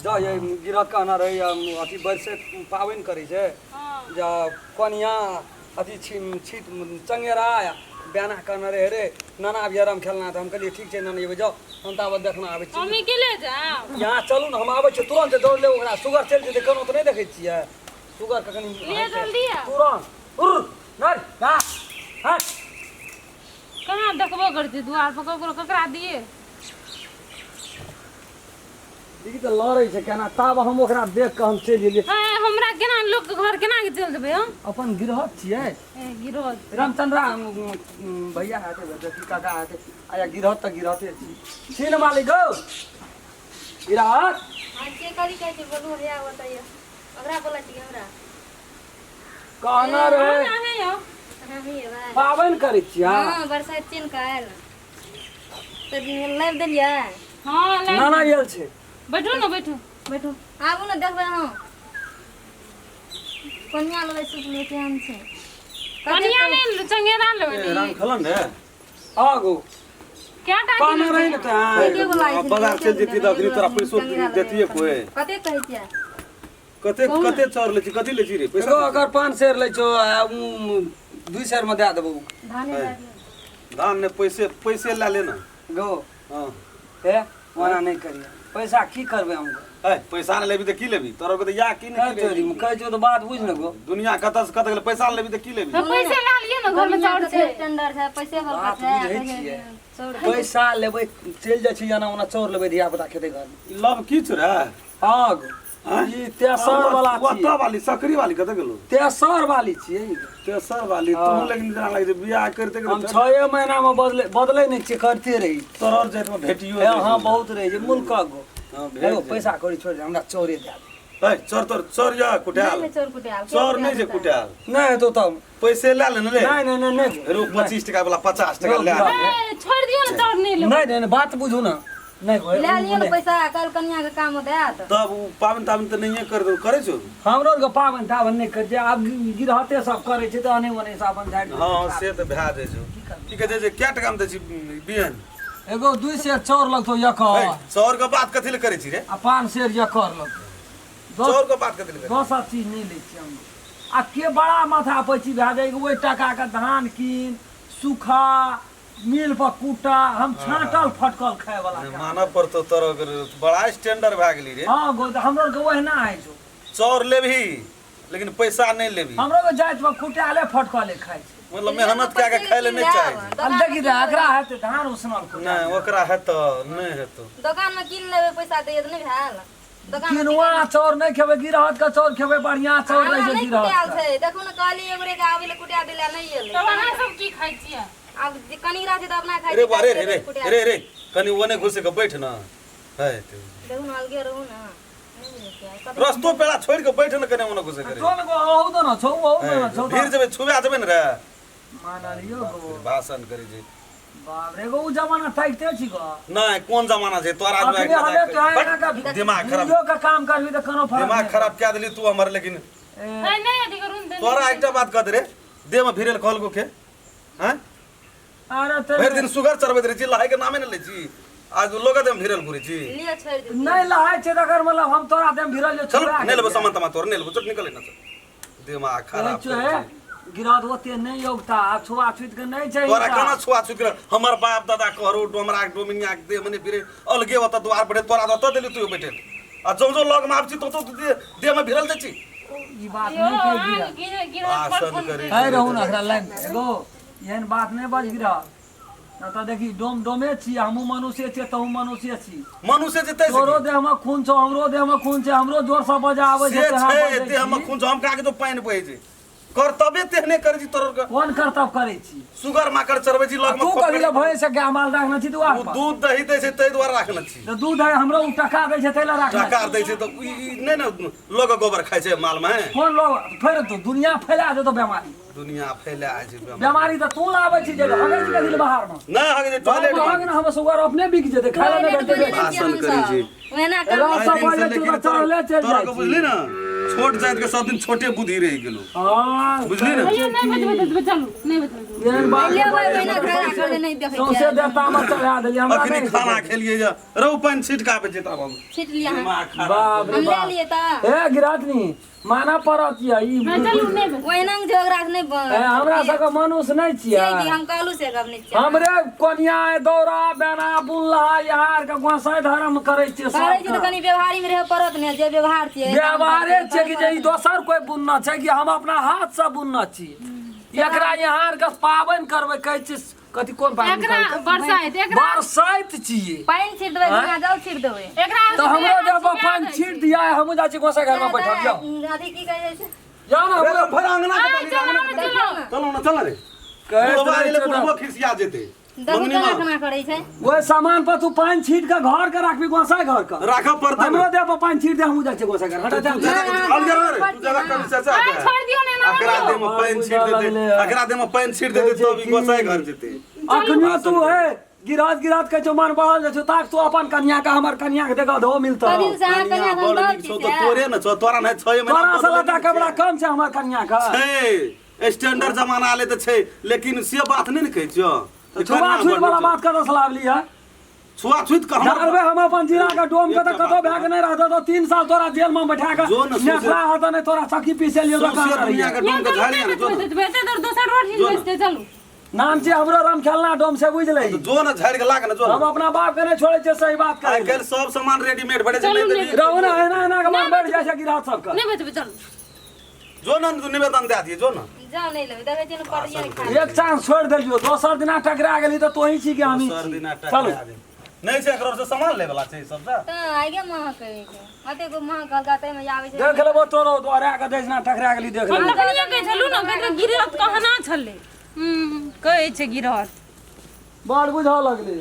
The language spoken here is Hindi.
जा ये गिरहत कहना रहे अथी बरसे पावन करे छे जा कनिया अथी छीट चंगेरा बयाना कहना रहे रे नाना बियारम खेलना त हम कहलिए ठीक छे नाना ये जाओ हम ताब देखना आबे छी हम के ले जाओ यहां चलू न हम आबे छी तुरंत दौड़ ले ओकरा शुगर चल जे देखनो त नहीं देखे छियै शुगर का कनी ले जल्दी आ तुरंत उर नर का हट कहां देखबो करती द्वार पर ककरा दिए ई त लड़ै छै केना ताब हम ओकरा देख के हम चल गेलिए हमरा केना लोग के घर केना के चल देबे हम अपन गिरहत छियै गिरहत रामचंद्रा भैया हाथे देखी काका हाथे आया गिरहत त गिरहते छी छीन मालिक गो गिरहत हां के करी कहै छै बोलू रे बताइए ओकरा बोला छी हमरा कहना रे है यो हां ही भाई पावन करै छियै हां बरसात चीन काल त लाइव देलिए हां ले नाना गेल छै बैठो ना बैठो बैठो आबू न देखबै हम कन्या लगे सुत ले केहन छै कनिया ने चंगेरा लेबे राम खलन रे आगो क्या टाइम कहना रहे न त बाजार चल जेती त अखनी तोरा पैसो देतिए कोई कते कहै छियै कते चोर ले छी कथि ले छी रे पैसा एगो अगर 5 शेर लै छो 2 शेर में दे देबो धाने धान ने पैसे ला लेना गो हां ए वाना नहीं करिए पैसा की करबे हम ए पैसा न लेबी त की लेबी तोरा को त या की नहीं नहीं तोरी कह जो तो बात बुझ न गो दुनिया कत से कत गेल पैसा न लेबी त की लेबी पैसे ला लिए ना घर में चाउर से टेंडर है पैसे भर बात के बुझै छियै पैसा लेबै चल जाइ छी जाना ओना चोर लेबै धिया पुता खेते घर में लव की छ रे हां गो ई तेसर वाला छी कत वाली सकरी वाली कत गेलो तेसर वाली छियै तेसर वाली तू लेकिन जना लागे बियाह करते हम 6 महीना में बदले नहीं छी करते रही तोर जात में भेटियो हां बहुत रही जे मुल्क गो हां एगो पैसा कौड़ी छोड़ दे हमरा चोरे दे ए चोर या कुटाल चोर कुटाल चोर नहीं जे कुटाल नहीं तो तब पैसे ला ले ले नहीं नहीं नहीं रू 25 टका वाला 50 टका ले छोड़ दियो ना चाउर नहीं ले नहीं बात बुझू ना नहीं ले लियो न पैसा कल कन्या के काम होत तब पावन तावन त नहीं कर दो करे छो हमरो के पावन तावन नहीं कर जे आब गिरहते सब करे छै त अने मने साबन झाड़ हां से त भा दे छो की कहे जे क्या टका में दे छी बियन एगो 2 शेर चोर लगतो यकर चोर के बात कथि ले करे छी रे आ 5 शेर यकर लगतो चोर के बात कथि ले करे दोसर चीज नहीं ले छी हम आ के बड़ा माथा पैची भा जाए ओइ टका के धान कीन सूखा मिल पर कूटा हम छाटल फटकल खाए वाला मानव पर तो तोर बड़ा स्टैंडर्ड भा गेली रे हां गो हमरो के ओहना है जो चोर लेबी लेकिन पैसा नहीं लेबी हमरो के जाइत में कुटाले फटकले खाए छै मतलब मेहनत क्या के खाए ले नहीं चाहिए हम देखि रे एकरा है त धान उसनल को नहीं ओकरा है तो नहीं है तो दुकान में किन लेबे पैसा दे त नहीं भेल दुकान में किनुआ चौर नहीं खेबे गिरहत का चौर खेबे बढ़िया चौर रह जे कुटाल गिरहत छै देखू न काली एगरे के आबे ले कुटा देला नहीं एले तो अहाँ सब की खाइ छियै अब कनी रात त अपना खाइ रे बारे रे रे रे कनी ओने घुसे के बैठ ना है तो देखू न अलगे रहू ना रस्तो पेड़ा छोड़ के बैठ न कने ओने घुसे करे चल गो औ दो न छौ औ दो न छौ फिर जब छुबा जबे न रे माना लियो गो भाषण करे जे बाप रे गो उ जमाना ताकते छी गो नहीं कौन जमाना छै तोरा अखने हमे कहै ना दिमाग खराब यो का काम करबी त कोनो फरक दिमाग खराब क्या दिली तू हमर लेकिन नहीं अथी करू दे तोरा एकटा बात कह दे रे देह में भिरल कहल को के हैं अरे भर दिन सुगर चरबैत रही छी लहाय के नामे न ले छी आज लोग देम भिरल घुरे छी लियो छोड़ दे नहीं लहाय छै तकर मतलब हम तोरा देम भिरल जो चल ने लेबो सामान तमा तोर ने लेबो चट निकले ना दिमाग खराब है गिरहत ओते नहीं योग्यता छुआछूत के नहीं छै तोरा केना छुआछूत के हमर बाप दादा कहरो हमरा डोमिनिया के दे मने फिरे अलगे होता द्वार पड़े तोरा दत देली तू बैठे आ जो जो लग में आबची तो दे में भिरल दे छी ई बात नहीं कह आसन करे है रहू ना एकरा लाइन एगो एहन बात नहीं बज गिरह ना त देखी डोमे छी हमहु मनुष्य छी तहु मनुष्य छी मनुष्य जते तोरो देह में खून छौ हमरो देह में खून छै हमरो जोर से बजाबै छै से देह में खून हम का के तो पानी बहे छै कर्तव्य तेहने करे छी तोर कोन कर्तव्य करे छी सुगर माकर चरबे छी लग में तू कहिला भय से गाय माल राखना छी दुआर पर दूध दही दे छै तै द्वारा राखना छी तो दूध है हमरो उ टका दै छै तैला राखना टका दे छै तो नहीं ना लोग गोबर खाय छै माल में कोन लोग फेर तो दुनिया फैला दे तो बीमारी दुनिया फैला छै बीमारी तो तू लाबै छी जे हगे छी कथि बाहर में नहीं हगे टॉयलेट हगे ना हम सुगर अपने बिक जेते खाला नहीं बेचते भाषण करे छी ओना रस सब बजे तू चढ़ले चल तोरा जाय को बुझली ना छोट जात के सब दिन छोटे बुद्धि रह गेलो हां बुझली ना भैया नहीं बच चलू नहीं बच एहन बात ले भाई बहिना खड़ा कर दे नहीं देखे सौंसे देता में चढ़ा देली हमरा अखनी नहीं खाना खेलिए जा रहू पानी छिटका पे जेता बाबू छीट लिया हम बाप रे ले बाप लिए ता ए गिरातनी माना पड़त ई चलू नहीं बच ओहिना जोग राख नहीं ए, हमरा सबके मनुष्य नहीं छियै कि हम कहलू से गब नहीं छियै हमरे कोनिया दौरा बेना बुल्ला यार के गोसाई धर्म करे छियै करे छी सब त कनी व्यवहारी में रहे परत ने जे व्यवहार छियै व्यवहारे छै कि जे ई दोसर कोई बुनना छै कि हम अपना हाथ से बुनना छी एकरा यहाँ के पाबनि करबै कहै छी कथी कोन पाबनि एकरा करबै? बरसाइत एकरा बरसाइत छियै पानी छीट देबै गंगा जल छीट देबै एकरा तो हमरो जब पानी छीट दिया है हम जा छी गोसाई घर में बैठब जाओ अथी की कहै छै जाओ ना अरे हमरो फिर अंगना के चलो ना चल रे बुढ़वा आइले बुढ़वा खिसिया जेते दही रखना करै छै ओए सामान पर तू पानी छीट के घर के राखबी गोसाई घर के राखब पड़ते हमरो देह पर पानी छीट दे हम जा छी गोसाई घर हटा जा अलगर रे तू जगह कभी चाचा छोड़ दियो ने ना अकरा दे में पानी छीट देते अकरा दे में पानी छीट देते तो भी गोसाई घर जेते अखनियो तू है गिरात के जो मन बढ़ल जो ताक तू अपन कन्या का हमर कन्या के देखा दो मिलता कभी से अहाँ कन्या बड़ गंगा नीक छौ तो तोरे न छौ तोरा नहीं 6 तोरा महीना से लटा कपड़ा कम छै हमर कन्या का छै स्टैंडर्ड जमाना आले त छै लेकिन से बात नहीं न कहै छियो छुआ छुत वाला बात कर सलावली है छुआ छुत का डालबे हम अपन जिला के डोम के त कतो भाग नहीं रहत तो 3 साल तोरा जेल में बैठा के जो न नेखरा हत नहीं तोरा सखी पीसे लियो तो सोसियल दुनिया के डोम के झाड़िया न जो न। बेटे तो दूसरा रोड हिल बचते चलू नाम छै हमरो राम खेलना डोम से बुझ ले तो जो न झाड़ के लाग न जो हम न। अपना बाप के नहीं छोड़े छै सही बात आइ कर काल्हि सब सामान रेडीमेड भरे छै चलू नहीं ने। त रहू ना एना एना के मन बैठ जाय छै गिरात सब का नहीं बच चलू जो न निवेदन दे दिए जो न जाओ नहीं लेबै देखै छियै पड़िया नहीं खा एक चांस छोड़ देलियो दोसर दिना टकरा गेली तो तोही छी कि हम सर दिन चलू नहीं छै एकरो से सामान ले वाला छै सब से त आगे महा कहै छै अते को महा कहलका तै में आबै छै देख लेबो तोरो द्वारा के देजना टकरा गेली देख हम लेबो तखनिए कहै छलू ना कहै गिरत कहना छले कहै छै गिरत बड़ बुझा लगले